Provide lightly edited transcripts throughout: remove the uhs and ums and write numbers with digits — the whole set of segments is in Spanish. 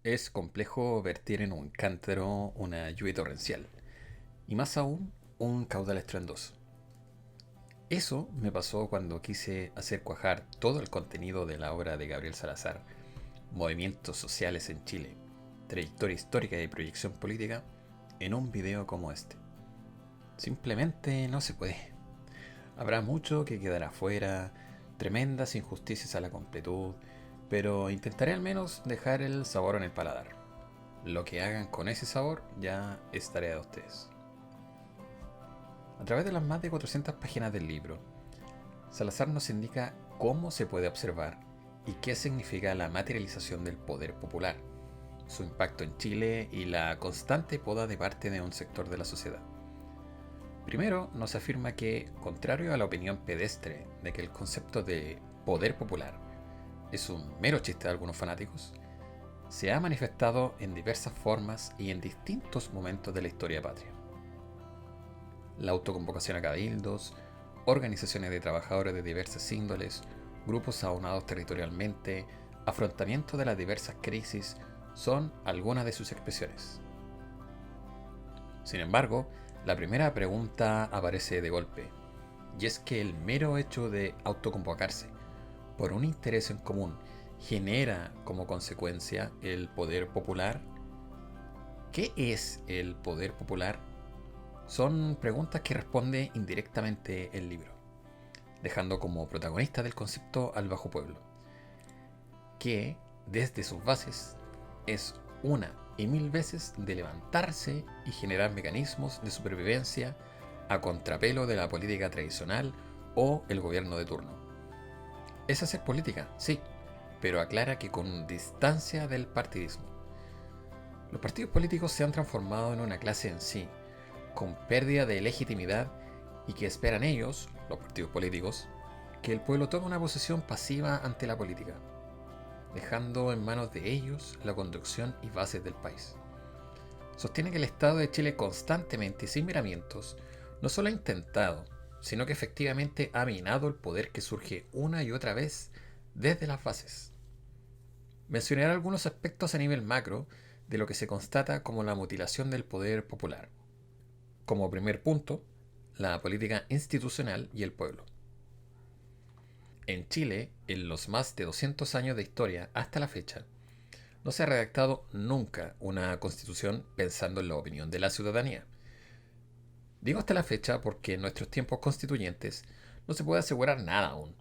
Es complejo vertir en un cántaro una lluvia torrencial, y más aún un caudal estruendoso. Eso me pasó cuando quise hacer cuajar todo el contenido de la obra de Gabriel Salazar, Movimientos Sociales en Chile, Trayectoria Histórica y Proyección Política, en un video como este. Simplemente no se puede. Habrá mucho que quedará afuera, tremendas injusticias a la completud, pero intentaré al menos dejar el sabor en el paladar. Lo que hagan con ese sabor ya es tarea de ustedes. A través de las más de 400 páginas del libro, Salazar nos indica cómo se puede observar y qué significa la materialización del poder popular, su impacto en Chile y la constante poda de parte de un sector de la sociedad. Primero, nos afirma que, contrario a la opinión pedestre de que el concepto de poder popular es un mero chiste de algunos fanáticos, se ha manifestado en diversas formas y en distintos momentos de la historia patria. La autoconvocación a cabildos, organizaciones de trabajadores de diversas índoles, grupos aunados territorialmente, afrontamiento de las diversas crisis, son algunas de sus expresiones. Sin embargo, la primera pregunta aparece de golpe, y es que el mero hecho de autoconvocarse por un interés en común genera como consecuencia el poder popular. ¿Qué es el poder popular? Son preguntas que responde indirectamente el libro, dejando como protagonista del concepto al bajo pueblo, que desde sus bases es una y mil veces de levantarse y generar mecanismos de supervivencia a contrapelo de la política tradicional o el gobierno de turno. Es hacer política, sí, pero aclara que con distancia del partidismo. Los partidos políticos se han transformado en una clase en sí, con pérdida de legitimidad y que esperan ellos, los partidos políticos, que el pueblo tome una posición pasiva ante la política, dejando en manos de ellos la conducción y bases del país. Sostiene que el Estado de Chile constantemente y sin miramientos no solo ha intentado, sino que efectivamente ha minado el poder que surge una y otra vez desde las bases. Mencionaré algunos aspectos a nivel macro de lo que se constata como la mutilación del poder popular. Como primer punto, la política institucional y el pueblo. En Chile, en los más de 200 años de historia hasta la fecha, no se ha redactado nunca una constitución pensando en la opinión de la ciudadanía. Digo hasta la fecha porque en nuestros tiempos constituyentes no se puede asegurar nada aún.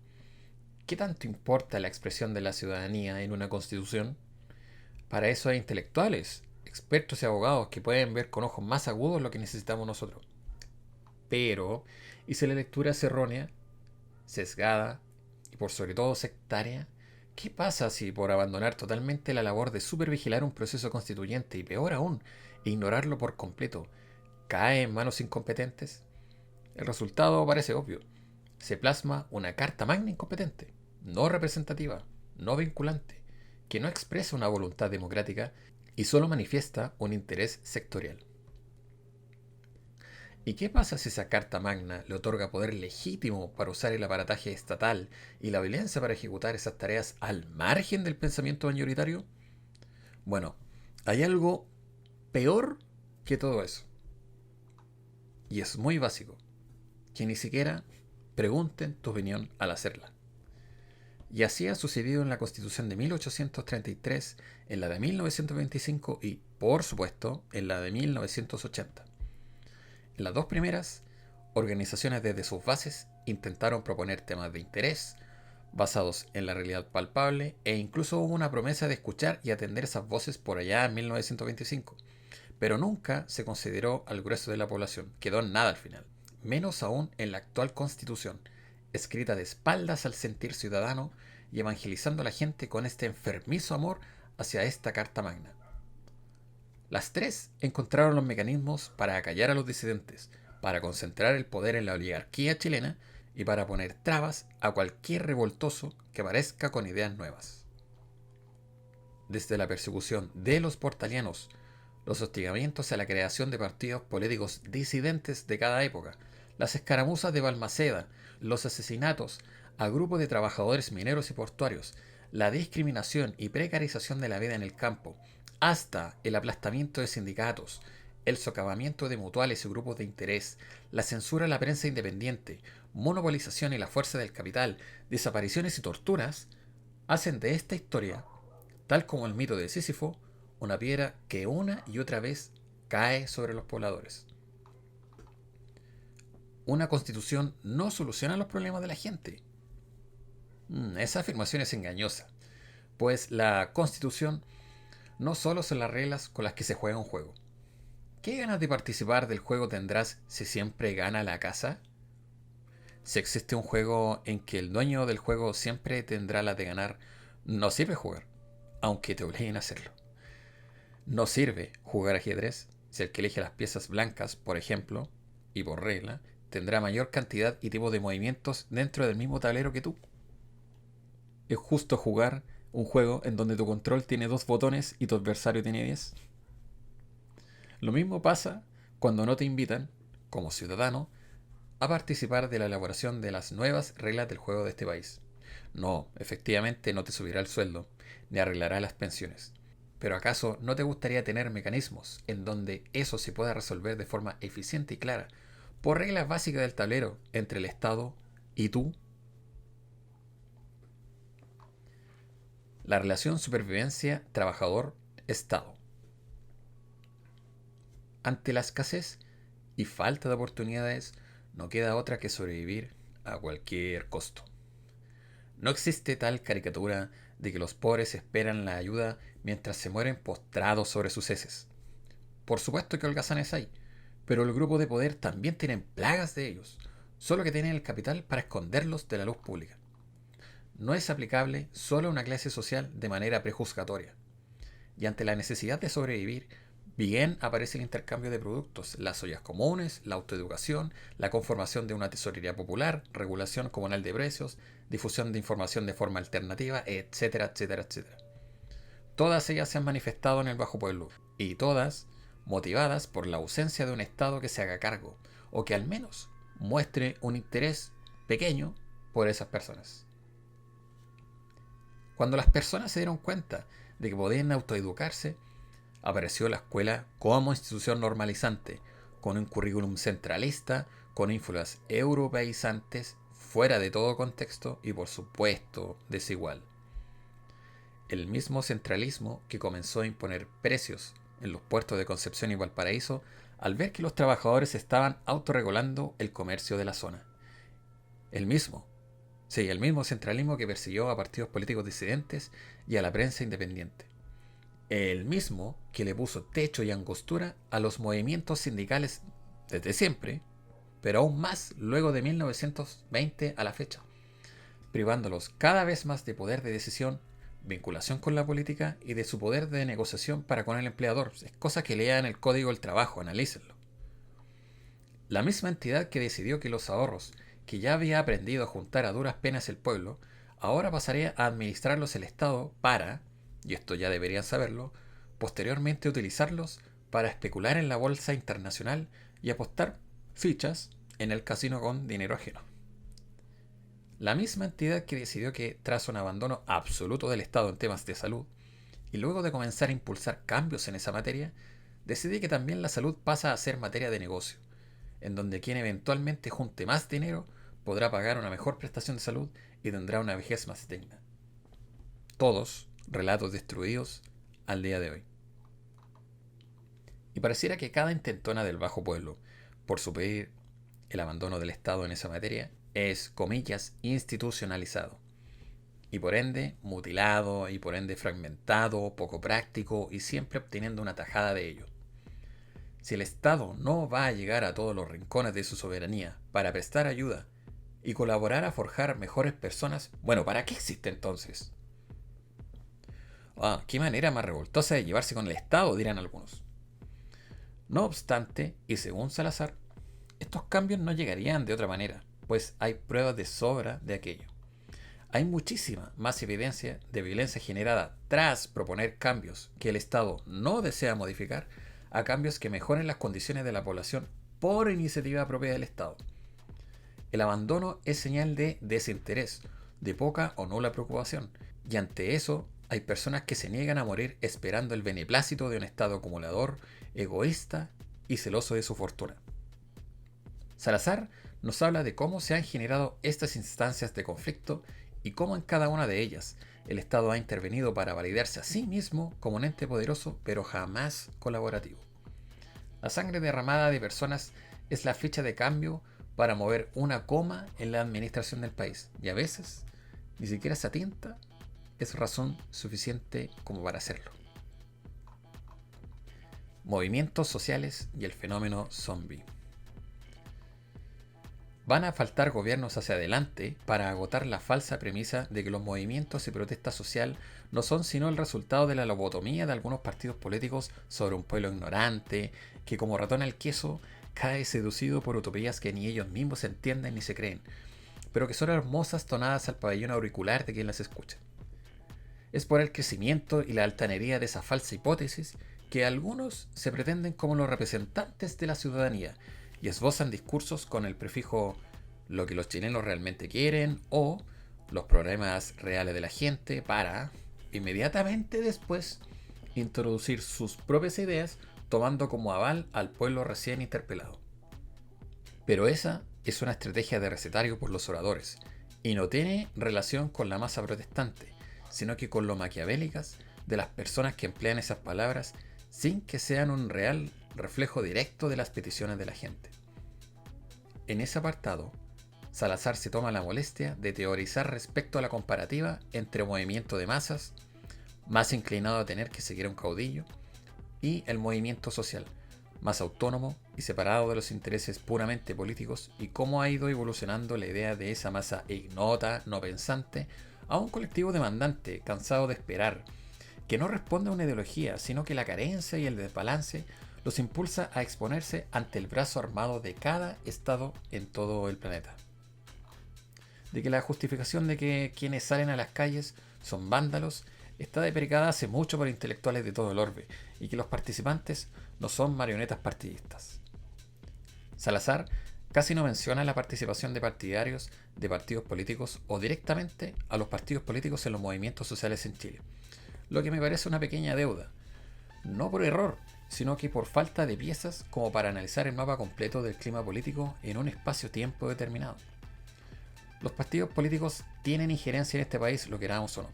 ¿Qué tanto importa la expresión de la ciudadanía en una constitución? Para eso hay intelectuales, expertos y abogados que pueden ver con ojos más agudos lo que necesitamos nosotros. Pero, ¿y si la lectura es errónea, sesgada y por sobre todo sectaria? ¿Qué pasa si por abandonar totalmente la labor de supervigilar un proceso constituyente y peor aún, ignorarlo por completo, cae en manos incompetentes? El resultado parece obvio. Se plasma una carta magna incompetente, no representativa, no vinculante, que no expresa una voluntad democrática y solo manifiesta un interés sectorial. ¿Y qué pasa si esa carta magna le otorga poder legítimo para usar el aparataje estatal y la violencia para ejecutar esas tareas al margen del pensamiento mayoritario? Bueno, hay algo peor que todo eso. Y es muy básico. Que ni siquiera pregunten tu opinión al hacerla. Y así ha sucedido en la Constitución de 1833, en la de 1925 y, por supuesto, en la de 1980. En las dos primeras, organizaciones desde sus bases intentaron proponer temas de interés basados en la realidad palpable e incluso hubo una promesa de escuchar y atender esas voces por allá en 1925. Pero nunca se consideró al grueso de la población, quedó en nada al final. Menos aún en la actual constitución, escrita de espaldas al sentir ciudadano y evangelizando a la gente con este enfermizo amor hacia esta Carta Magna. Las tres encontraron los mecanismos para acallar a los disidentes, para concentrar el poder en la oligarquía chilena y para poner trabas a cualquier revoltoso que aparezca con ideas nuevas. Desde la persecución de los portalianos, los hostigamientos a la creación de partidos políticos disidentes de cada época, las escaramuzas de Balmaceda, los asesinatos a grupos de trabajadores mineros y portuarios, la discriminación y precarización de la vida en el campo, hasta el aplastamiento de sindicatos, el socavamiento de mutuales y grupos de interés, la censura a la prensa independiente, monopolización y la fuerza del capital, desapariciones y torturas, hacen de esta historia, tal como el mito de Sísifo, una piedra que una y otra vez cae sobre los pobladores. Una constitución no soluciona los problemas de la gente. Esa afirmación es engañosa, pues la constitución no solo son las reglas con las que se juega un juego. ¿Qué ganas de participar del juego tendrás si siempre gana la casa? Si existe un juego en que el dueño del juego siempre tendrá la de ganar, no sirve jugar, aunque te obliguen a hacerlo. No sirve jugar ajedrez si el que elige las piezas blancas, por ejemplo, y por regla, tendrá mayor cantidad y tipo de movimientos dentro del mismo tablero que tú. ¿Es justo jugar un juego en donde tu control tiene 2 botones y tu adversario tiene 10? Lo mismo pasa cuando no te invitan, como ciudadano, a participar de la elaboración de las nuevas reglas del juego de este país. No, efectivamente no te subirá el sueldo, ni arreglará las pensiones. Pero ¿acaso no te gustaría tener mecanismos en donde eso se pueda resolver de forma eficiente y clara, por reglas básicas del tablero entre el Estado y tú? La relación supervivencia-trabajador-Estado. Ante la escasez y falta de oportunidades, no queda otra que sobrevivir a cualquier costo. No existe tal caricatura de que los pobres esperan la ayuda mientras se mueren postrados sobre sus heces. Por supuesto que holgazanes hay, pero el grupo de poder también tienen plagas de ellos, solo que tienen el capital para esconderlos de la luz pública. No es aplicable solo a una clase social de manera prejuzgatoria. Y ante la necesidad de sobrevivir, bien aparece el intercambio de productos, las ollas comunes, la autoeducación, la conformación de una tesorería popular, regulación comunal de precios, difusión de información de forma alternativa, etcétera, etcétera, etcétera. Todas ellas se han manifestado en el Bajo Pueblo, y todas motivadas por la ausencia de un Estado que se haga cargo, o que al menos muestre un interés pequeño por esas personas. Cuando las personas se dieron cuenta de que podían autoeducarse, apareció la escuela como institución normalizante, con un currículum centralista, con ínfulas europeizantes, fuera de todo contexto y por supuesto desigual. El mismo centralismo que comenzó a imponer precios en los puertos de Concepción y Valparaíso al ver que los trabajadores estaban autorregulando el comercio de la zona. El mismo centralismo que persiguió a partidos políticos disidentes y a la prensa independiente. El mismo que le puso techo y angostura a los movimientos sindicales desde siempre, pero aún más luego de 1920 a la fecha, privándolos cada vez más de poder de decisión, vinculación con la política y de su poder de negociación para con el empleador. Es cosa que lean el Código del Trabajo, analícenlo. La misma entidad que decidió que los ahorros que ya había aprendido a juntar a duras penas el pueblo, ahora pasaría a administrarlos el Estado para, y esto ya deberían saberlo, posteriormente utilizarlos para especular en la bolsa internacional y apostar fichas en el casino con dinero ajeno. La misma entidad que decidió que, tras un abandono absoluto del Estado en temas de salud, y luego de comenzar a impulsar cambios en esa materia, decide que también la salud pasa a ser materia de negocio, en donde quien eventualmente junte más dinero podrá pagar una mejor prestación de salud y tendrá una vejez más digna. Todos relatos destruidos al día de hoy. Y pareciera que cada intentona del Bajo Pueblo por suplir el abandono del Estado en esa materia es, comillas, institucionalizado. Y por ende mutilado, y por ende fragmentado, poco práctico y siempre obteniendo una tajada de ello. Si el Estado no va a llegar a todos los rincones de su soberanía para prestar ayuda y colaborar a forjar mejores personas, bueno, ¿para qué existe entonces? Qué manera más revoltosa de llevarse con el Estado, dirán algunos. No obstante, y según Salazar, estos cambios no llegarían de otra manera, pues hay pruebas de sobra de aquello. Hay muchísima más evidencia de violencia generada tras proponer cambios que el Estado no desea modificar a cambios que mejoren las condiciones de la población por iniciativa propia del Estado. El abandono es señal de desinterés, de poca o nula preocupación, y ante eso hay personas que se niegan a morir esperando el beneplácito de un Estado acumulador, egoísta y celoso de su fortuna. Salazar nos habla de cómo se han generado estas instancias de conflicto y cómo en cada una de ellas el Estado ha intervenido para validarse a sí mismo como un ente poderoso, pero jamás colaborativo. La sangre derramada de personas es la ficha de cambio para mover una coma en la administración del país, y a veces ni siquiera esa tinta es razón suficiente como para hacerlo. Movimientos sociales y el fenómeno zombie. Van a faltar gobiernos hacia adelante para agotar la falsa premisa de que los movimientos y protesta social no son sino el resultado de la lobotomía de algunos partidos políticos sobre un pueblo ignorante que como ratón al queso cae seducido por utopías que ni ellos mismos entienden ni se creen, pero que son hermosas tonadas al pabellón auricular de quien las escucha. Es por el crecimiento y la altanería de esa falsa hipótesis que algunos se pretenden como los representantes de la ciudadanía y esbozan discursos con el prefijo lo que los chilenos realmente quieren o los problemas reales de la gente para, inmediatamente después, introducir sus propias ideas tomando como aval al pueblo recién interpelado. Pero esa es una estrategia de recetario por los oradores y no tiene relación con la masa protestante, sino que con lo maquiavélicas de las personas que emplean esas palabras sin que sean un real reflejo directo de las peticiones de la gente. En ese apartado, Salazar se toma la molestia de teorizar respecto a la comparativa entre movimiento de masas, más inclinado a tener que seguir a un caudillo, y el movimiento social, más autónomo y separado de los intereses puramente políticos, y cómo ha ido evolucionando la idea de esa masa ignota, no pensante, a un colectivo demandante, cansado de esperar, que no responde a una ideología, sino que la carencia y el desbalance los impulsa a exponerse ante el brazo armado de cada Estado en todo el planeta. De que la justificación de que quienes salen a las calles son vándalos está deprecada hace mucho por intelectuales de todo el orbe, y que los participantes no son marionetas partidistas. Salazar casi no menciona la participación de partidarios de partidos políticos o directamente a los partidos políticos en los movimientos sociales en Chile, lo que me parece una pequeña deuda, no por error, sino que por falta de piezas como para analizar el mapa completo del clima político en un espacio-tiempo determinado. Los partidos políticos tienen injerencia en este país, lo queramos o no,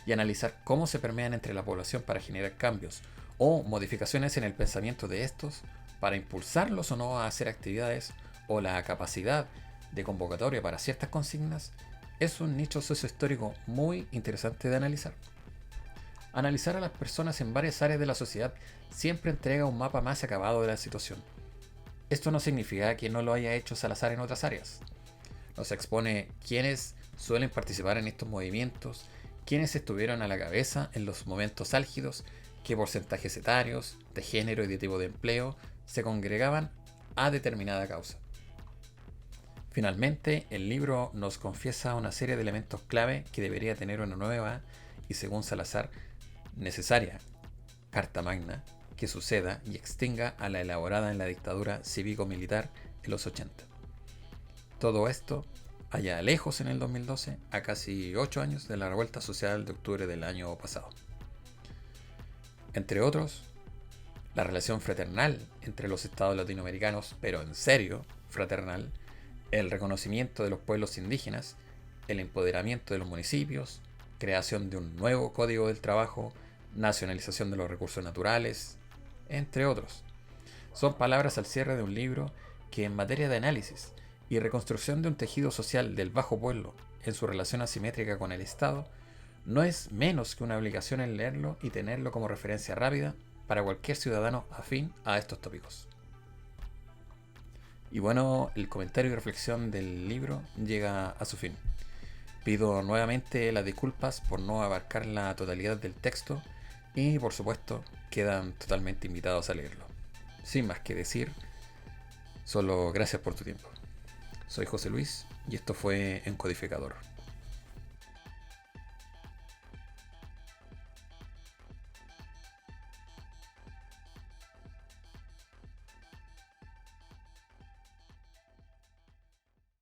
y analizar cómo se permean entre la población para generar cambios o modificaciones en el pensamiento de estos para impulsarlos o no a hacer actividades o la capacidad de convocatoria para ciertas consignas es un nicho sociohistórico muy interesante de analizar. Analizar a las personas en varias áreas de la sociedad siempre entrega un mapa más acabado de la situación. Esto no significa que no lo haya hecho Salazar en otras áreas. Nos expone quiénes suelen participar en estos movimientos, quiénes estuvieron a la cabeza en los momentos álgidos, qué porcentajes etarios, de género y de tipo de empleo se congregaban a determinada causa. Finalmente, el libro nos confiesa una serie de elementos clave que debería tener una nueva y, según Salazar, necesaria Carta Magna que suceda y extinga a la elaborada en la dictadura cívico-militar en los 80. Todo esto allá lejos en el 2012, a casi 8 años de la revuelta social de octubre del año pasado. Entre otros, la relación fraternal entre los estados latinoamericanos, pero en serio, fraternal, el reconocimiento de los pueblos indígenas, el empoderamiento de los municipios, creación de un nuevo código del trabajo, nacionalización de los recursos naturales, entre otros. Son palabras al cierre de un libro que en materia de análisis y reconstrucción de un tejido social del bajo pueblo en su relación asimétrica con el Estado, no es menos que una obligación en leerlo y tenerlo como referencia rápida para cualquier ciudadano afín a estos tópicos. Y bueno, el comentario y reflexión del libro llega a su fin. Pido nuevamente las disculpas por no abarcar la totalidad del texto y, por supuesto, quedan totalmente invitados a leerlo. Sin más que decir, solo gracias por tu tiempo. Soy José Luis y esto fue Encodificador.